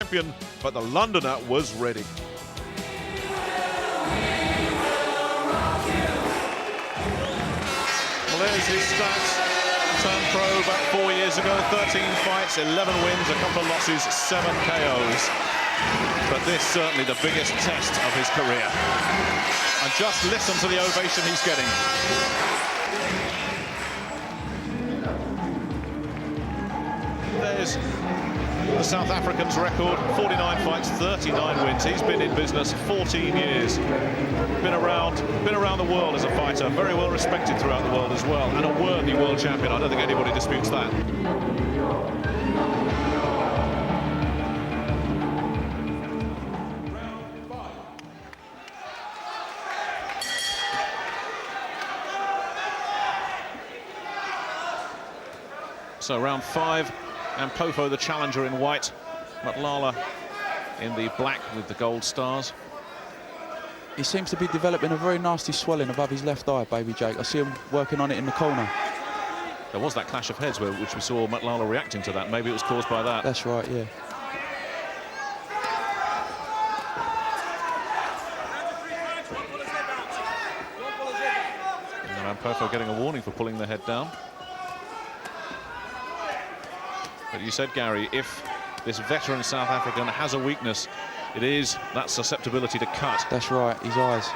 champion, but the Londoner was ready. Well, there's his stats. Turned pro about 4 years ago, 13 fights, 11 wins, a couple of losses, 7 KOs. But this certainly the biggest test of his career. And just listen to the ovation he's getting. There's the South African's record, 49 fights, 39 wins. He's been in business 14 years. Been around the world as a fighter, very well respected throughout the world as well, and a worthy world champion. I don't think anybody disputes that. So round 5, Ampofo the challenger in white, Matlala in the black with the gold stars. He seems to be developing a very nasty swelling above his left eye, Baby Jake. I see him working on it in the corner. There was that clash of heads which we saw Matlala reacting to that. Maybe it was caused by that. That's right, yeah. And Ampofo getting a warning for pulling the head down. But you said, Gary, if this veteran South African has a weakness, it is that susceptibility to cut. That's right, his eyes.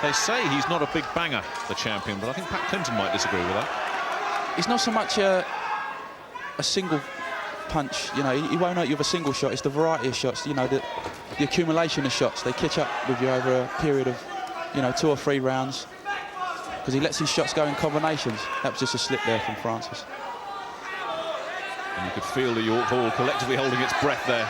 They say he's not a big banger, the champion, but I think Pat Clinton might disagree with that. It's not so much a single punch, you know, he won't hurt you with a single shot. It's the variety of shots, you know, the accumulation of shots. They catch up with you over a period of, you know, 2 or 3 rounds, because he lets his shots go in combinations. That was just a slip there from Francis. And you could feel the York Hall collectively holding its breath there.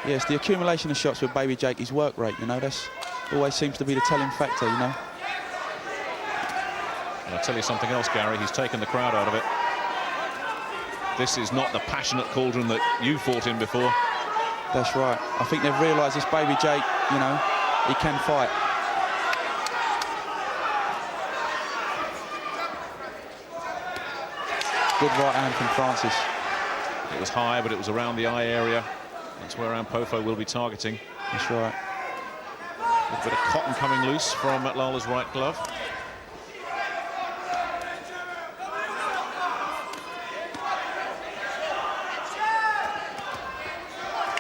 Yes, the accumulation of shots with Baby Jake, his work rate, you know, that's always seems to be the telling factor, you know. And I'll tell you something else, Gary, he's taken the crowd out of it. This is not the passionate cauldron that you fought in before. That's right. I think they've realised this Baby Jake, you know, he can fight. Good right hand from Francis. It was high, but it was around the eye area. That's where Ampofo will be targeting. That's right. A bit of cotton coming loose from Matlala's right glove.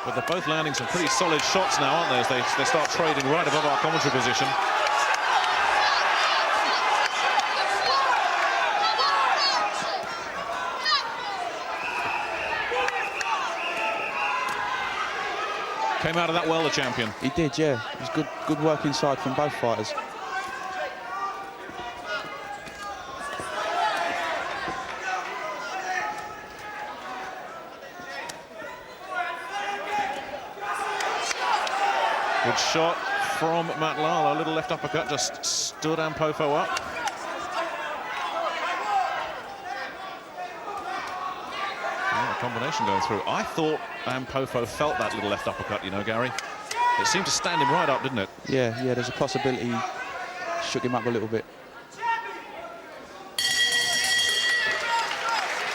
But they're both landing some pretty solid shots now, aren't they, as they start trading right above our commentary position. Came out of that well, the champion. He did, yeah. It was good work inside from both fighters. Good shot from Matlala. A little left uppercut just stood Ampofo up. Yeah, a combination going through. I thought Ampofo felt that little left uppercut, you know, Gary. It seemed to stand him right up, didn't it? Yeah, there's a possibility he shook him up a little bit.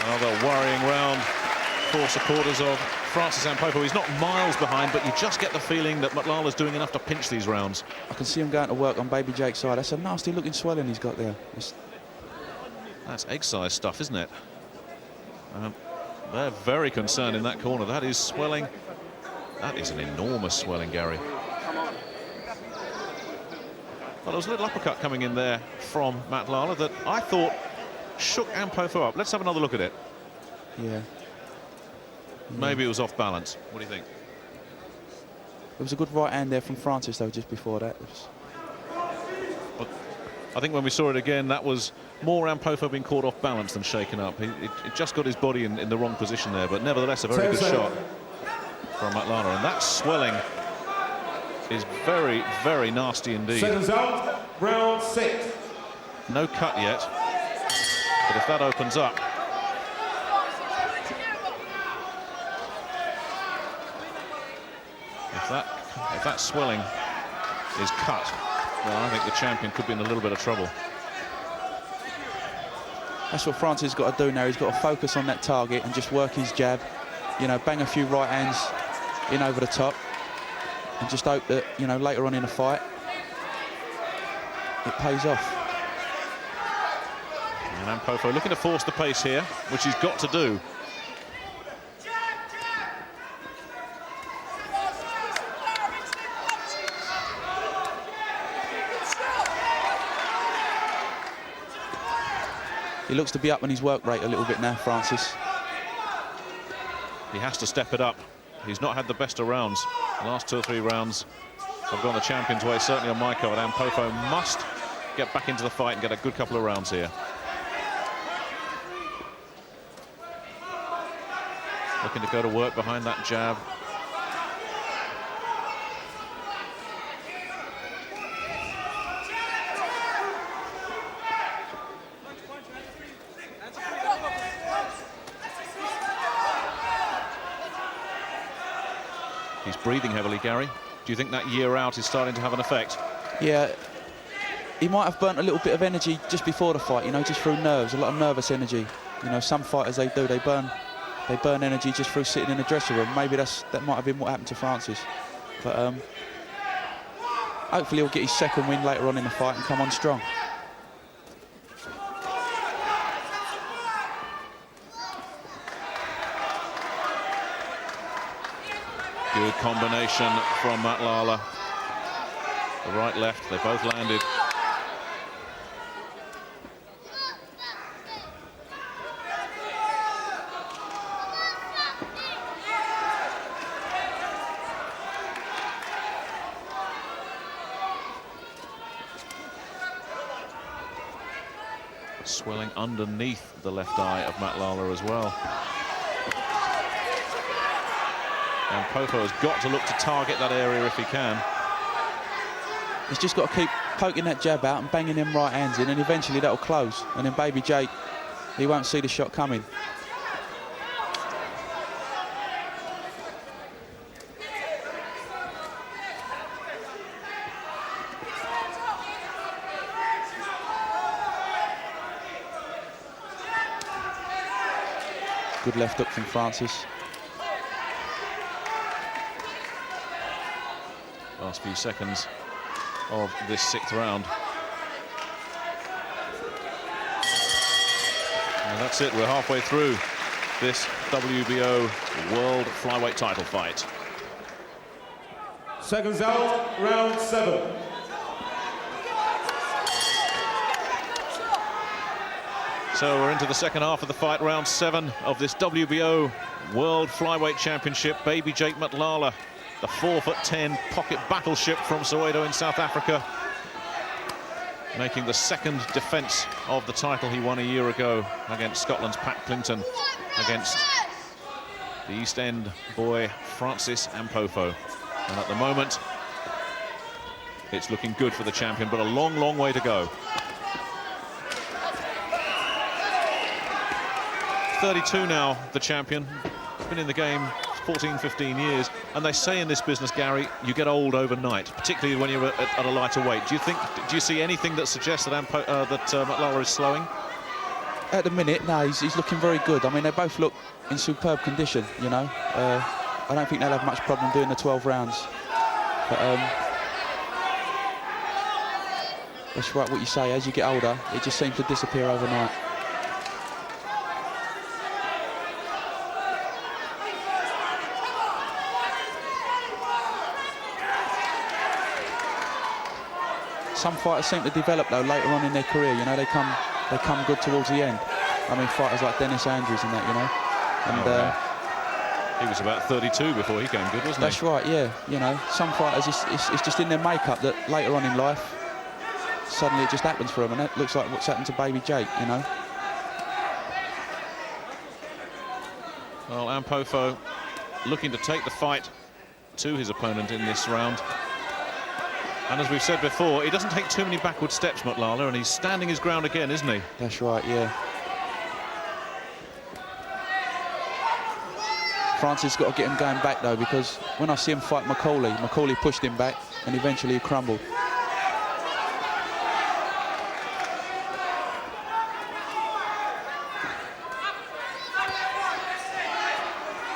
Another worrying round for supporters of Francis Ampofo. He's not miles behind, but you just get the feeling that Matlala's doing enough to pinch these rounds. I can see him going to work on Baby Jake's side. That's a nasty looking swelling he's got there. That's egg-sized stuff, isn't it? They're very concerned in that corner. That is swelling. That is an enormous swelling, Gary. Well, there was a little uppercut coming in there from Matlala that I thought shook Ampofo up. Let's have another look at it. Yeah. Maybe it was off balance. What do you think? There was a good right hand there from Francis, though, just before that. Well, I think when we saw it again, that was more Ampofo being caught off balance than shaken up. It just got his body in the wrong position there, but nevertheless a very good shot from Matlala. And that swelling is very, very nasty indeed. Seconds out, round 6. No cut yet, but if that opens up, if that swelling is cut, well, I think the champion could be in a little bit of trouble. That's what Francis has got to do now. He's got to focus on that target and just work his jab. You know, bang a few right hands in over the top, and just hope that, you know, later on in the fight, it pays off. And Ampofo looking to force the pace here, which he's got to do. He looks to be up on his work rate a little bit now, Francis. He has to step it up. He's not had the best of rounds. The last 2 or 3 rounds have gone the champion's way, certainly on my card. Ampofo must get back into the fight and get a good couple of rounds here. Looking to go to work behind that jab. He's breathing heavily, Gary. Do you think that year out is starting to have an effect? Yeah, he might have burnt a little bit of energy just before the fight, you know, just through nerves, a lot of nervous energy. You know, some fighters, they burn energy just through sitting in the dressing room. Maybe that might have been what happened to Francis. But hopefully he'll get his second win later on in the fight and come on strong. Good combination from Matlala. The right, left, they both landed. Swelling underneath the left eye of Matlala as well. And Ampofo has got to look to target that area if he can. He's just got to keep poking that jab out and banging them right hands in, and eventually that'll close. And then Baby Jake, he won't see the shot coming. Good left hook from Francis. Last few seconds of this 6th round. And that's it, we're halfway through this WBO World Flyweight title fight. Seconds out, round 7. So we're into the second half of the fight, round 7 of this WBO World Flyweight Championship. Baby Jake Matlala, the 4'10" pocket battleship from Soweto in South Africa, making the second defence of the title he won a year ago against Scotland's Pat Clinton, against the East End boy Francis Ampofo. And at the moment, it's looking good for the champion, but a long, long way to go. 32 now, the champion. He's been in the game 14, 15 years, and they say in this business, Gary, you get old overnight, particularly when you're at a lighter weight. Do you see anything that suggests that Matlala is slowing? At the minute, no, he's looking very good. I mean, they both look in superb condition, you know. I don't think they'll have much problem doing the 12 rounds. But that's right what you say, as you get older, it just seems to disappear overnight. Some fighters seem to develop though later on in their career. You know, they come good towards the end. I mean, fighters like Dennis Andrews and that, you know. And he was about 32 before he came good, wasn't he? That's right, yeah. You know, some fighters, it's just in their makeup that later on in life, suddenly it just happens for them, and that looks like what's happened to Baby Jake, you know. Well, Ampofo looking to take the fight to his opponent in this round. And as we've said before, he doesn't take too many backward steps, Matlala, and he's standing his ground again, isn't he? That's right, yeah. Francis got to get him going back though, because when I see him fight Macaulay pushed him back and eventually he crumbled.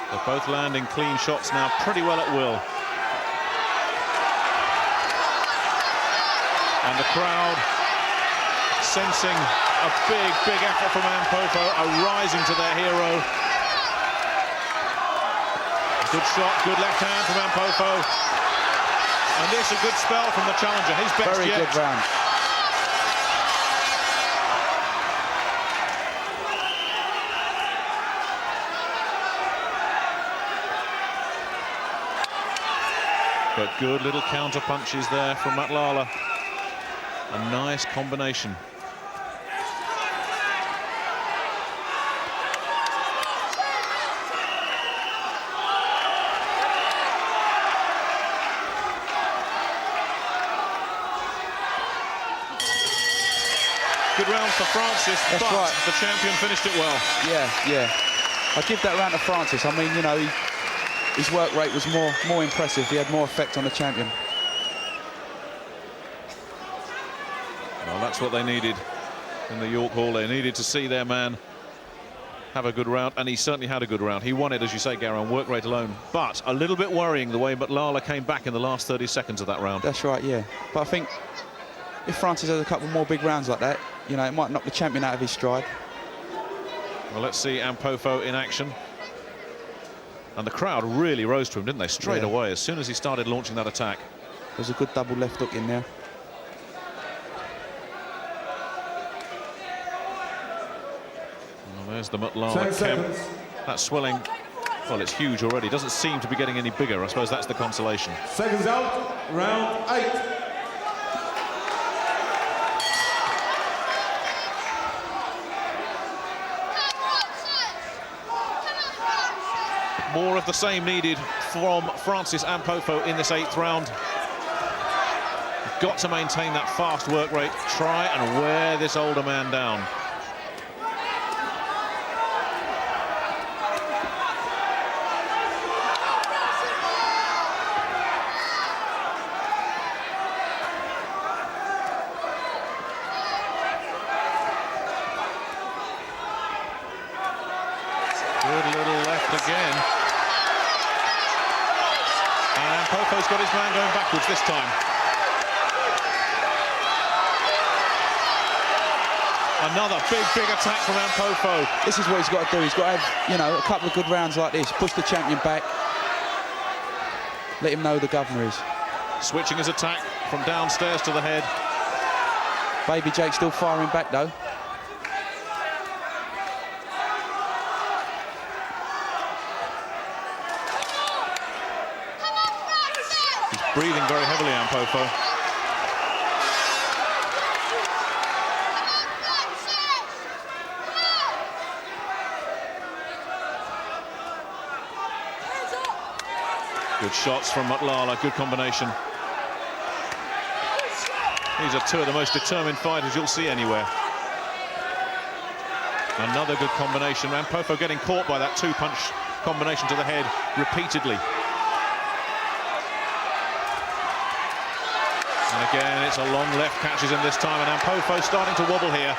They're both landing clean shots now pretty well at will. And the crowd sensing a big effort from Ampofo, are rising to their hero. Good shot, good left hand from Ampofo. And this a good spell from the challenger, his best Very yet. good round. But good little counter punches there from Matlala. A nice combination. Good round for Francis, That's but right. the champion finished it well. Yeah. I give that round to Francis. I mean, you know, his work rate was more impressive. He had more effect on the champion. Well, that's what they needed in the York Hall. They needed to see their man have a good round, and he certainly had a good round. He won it, as you say, Gary, on work rate alone. But a little bit worrying the way Matlala came back in the last 30 seconds of that round. That's right, yeah. But I think if Francis has a couple more big rounds like that, you know, it might knock the champion out of his stride. Well, let's see Ampofo in action. And the crowd really rose to him, didn't they? Straight away, as soon as he started launching that attack. There's a good double left hook in there. Well, there's the Matlala camp. That swelling, well, it's huge already. Doesn't seem to be getting any bigger. I suppose that's the consolation. Seconds out, round 8. More of the same needed from Francis Ampofo in this 8th round. Got to maintain that fast work rate. Try and wear this older man down. Good little left again. And Ampofo's got his man going backwards this time. Another big attack from Ampofo. This is what he's got to do. He's got to have, you know, a couple of good rounds like this. Push the champion back. Let him know who the governor is. Switching his attack from downstairs to the head. Baby Jake still firing back, though. Breathing very heavily, Ampofo. Good shots from Matlala, good combination. These are two of the most determined fighters you'll see anywhere. Another good combination. Ampofo getting caught by that two-punch combination to the head repeatedly. And again, it's a long left catches him this time, and Ampofo starting to wobble here.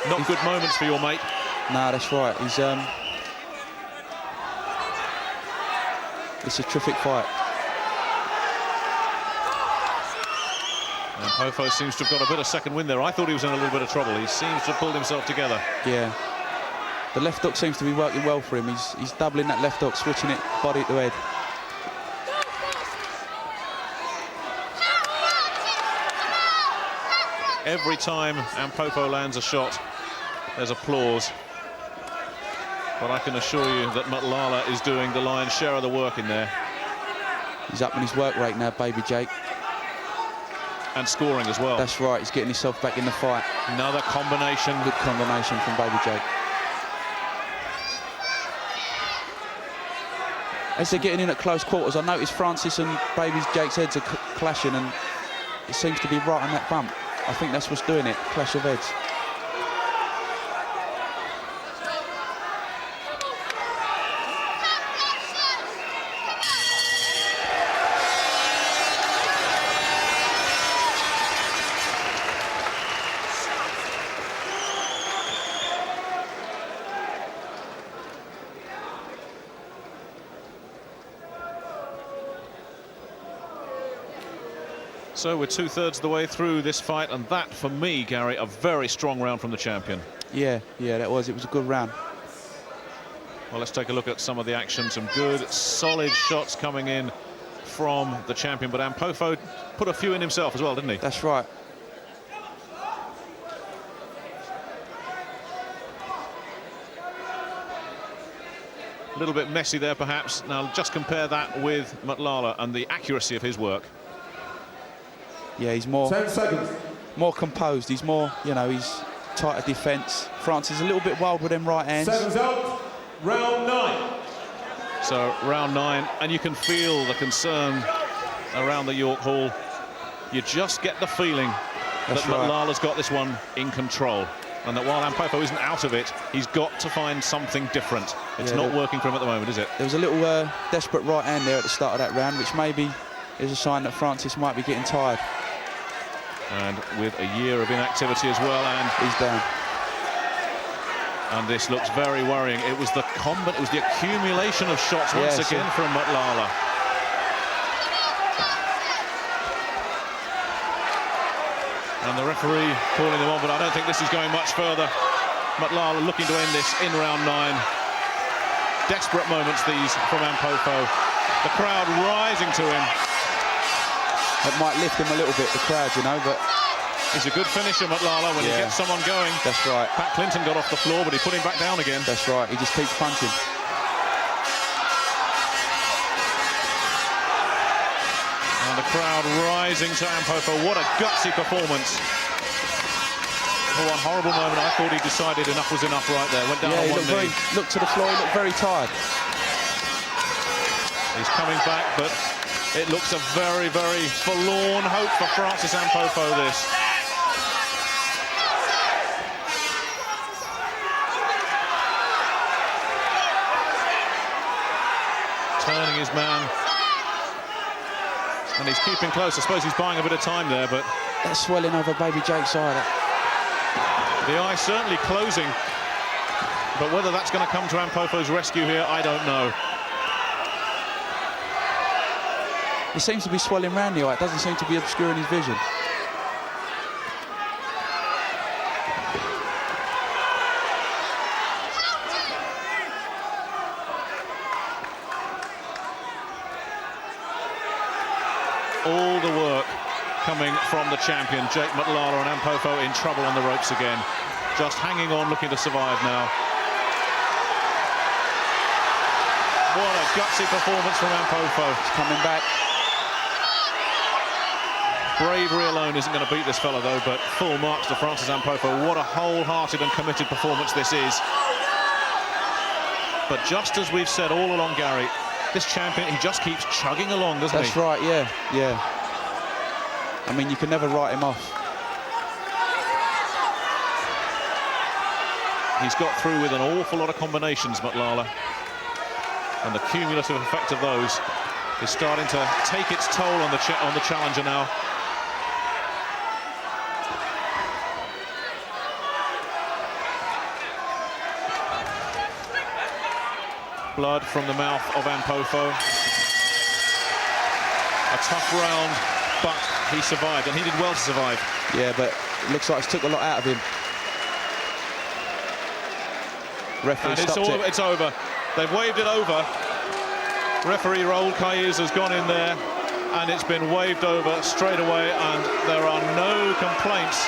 Not good moments for your mate. No, that's right. He's it's a terrific fight. Ampofo seems to have got a bit of second wind there. I thought he was in a little bit of trouble. He seems to have pulled himself together. Yeah. The left hook seems to be working well for him. He's doubling that left hook, switching it body to head. Every time Ampofo lands a shot, there's applause. But I can assure you that Matlala is doing the lion's share of the work in there. He's up in his work rate now, Baby Jake. And scoring as well. That's right, he's getting himself back in the fight. Another combination. Good combination from Baby Jake. As they're getting in at close quarters, I noticed Francis and Baby Jake's heads are clashing, and it seems to be right on that bump. I think that's what's doing it, clash of heads. So we're 2/3 of the way through this fight, and that, for me, Gary, a very strong round from the champion. Yeah, that was. It was a good round. Well, let's take a look at some of the action. Some good, solid shots coming in from the champion, but Ampofo put a few in himself as well, didn't he? That's right. A little bit messy there, perhaps. Now, just compare that with Matlala and the accuracy of his work. Yeah, he's more 10 seconds. more composed. He's more, you know, he's tighter defence. Francis is a little bit wild with them right hands. 7's out. Round 9. So round 9, and you can feel the concern around the York Hall. You just get the feeling That's that right. Matlala's got this one in control, and that while Ampofo isn't out of it, he's got to find something different. It's not working for him at the moment, is it? There was a little desperate right hand there at the start of that round, which maybe is a sign that Francis might be getting tired. And with a year of inactivity as well, and He's down. And this looks very worrying. It was the accumulation of shots once again from Matlala. And the referee calling them on, but I don't think this is going much further. Matlala looking to end this in round 9. Desperate moments these from Ampofo. The crowd rising to him. That might lift him a little bit, the crowd, you know, but he's a good finisher, Matlala, when he gets someone going. That's right. Pat Clinton got off the floor, but he put him back down again. That's right. He just keeps punching. And the crowd rising to Ampofo. What a gutsy performance. Oh, one horrible moment. I thought he decided enough was enough right there. Went down on one knee. Looked to the floor. He looked very tired. He's coming back, but it looks a very, very forlorn hope for Francis Ampofo, this. Turning his man. And he's keeping close. I suppose he's buying a bit of time there, but That swelling over Baby Jake's eye. the eye certainly closing. But whether that's going to come to Ampofo's rescue here, I don't know. It seems to be swelling round the eye. It doesn't seem to be obscuring his vision. All the work coming from the champion. Jake Matlala and Ampofo in trouble on the ropes again. Just hanging on, looking to survive now. What a gutsy performance from Ampofo. He's coming back. Bravery alone isn't going to beat this fella, though, but full marks to Francis Ampofo. What a wholehearted and committed performance this is. But just as we've said all along, Gary, this champion, he just keeps chugging along, doesn't he? That's right, yeah. I mean, you can never write him off. He's got through with an awful lot of combinations, Matlala. And the cumulative effect of those is starting to take its toll on the challenger now. Blood from the mouth of Ampofo. A tough round, but he survived, and he did well to survive. Yeah, but it looks like it's took a lot out of him. Referee And stopped it. it's over. They've waved it over. Referee Raul Cayes has gone in there, and it's been waved over straight away, and there are no complaints.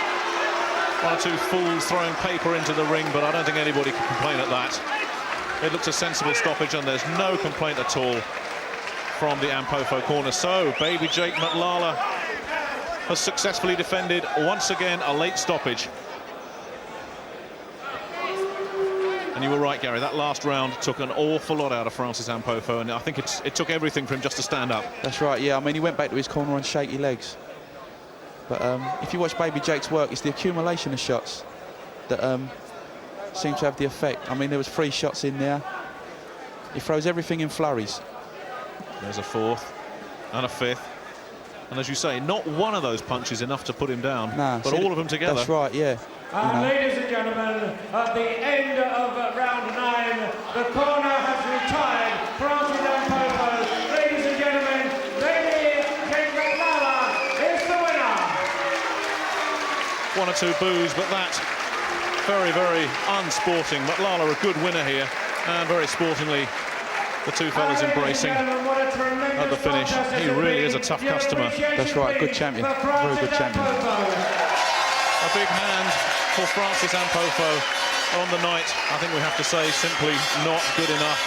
One or two fools throwing paper into the ring, but I don't think anybody can complain at that. It looks a sensible stoppage, and there's no complaint at all from the Ampofo corner. So, baby Jake Matlala has successfully defended, once again, a late stoppage. And you were right, Gary, that last round took an awful lot out of Francis Ampofo, and I think it took everything for him just to stand up. That's right, yeah. I mean, he went back to his corner on shaky legs. But if you watch Baby Jake's work, it's the accumulation of shots that seem to have the effect. I mean, there was 3 shots in there. He throws everything in flurries. There's a 4th and a 5th. And as you say, not one of those punches enough to put him down, but all of them together. That's right, yeah. And ladies and gentlemen, at the end of round 9, the corner has retired. Francis Ampofo, ladies and gentlemen, Baby Jake Matlala is the winner. one or two boos, but that very, very unsporting. Matlala a good winner here, and very sportingly, the two fellas embracing at the finish. He really is a tough customer. That's right, good champion, very good champion. A big hand for Francis Ampofo on the night. I think we have to say simply not good enough.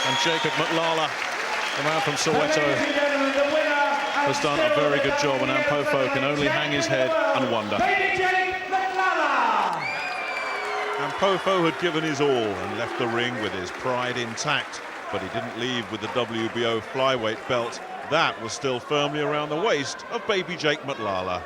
And Jacob Matlala, the man from Soweto, has done a very good job, and Ampofo can only hang his head and wonder. Ampofo had given his all and left the ring with his pride intact, but he didn't leave with the WBO flyweight belt. That was still firmly around the waist of baby Jake Matlala.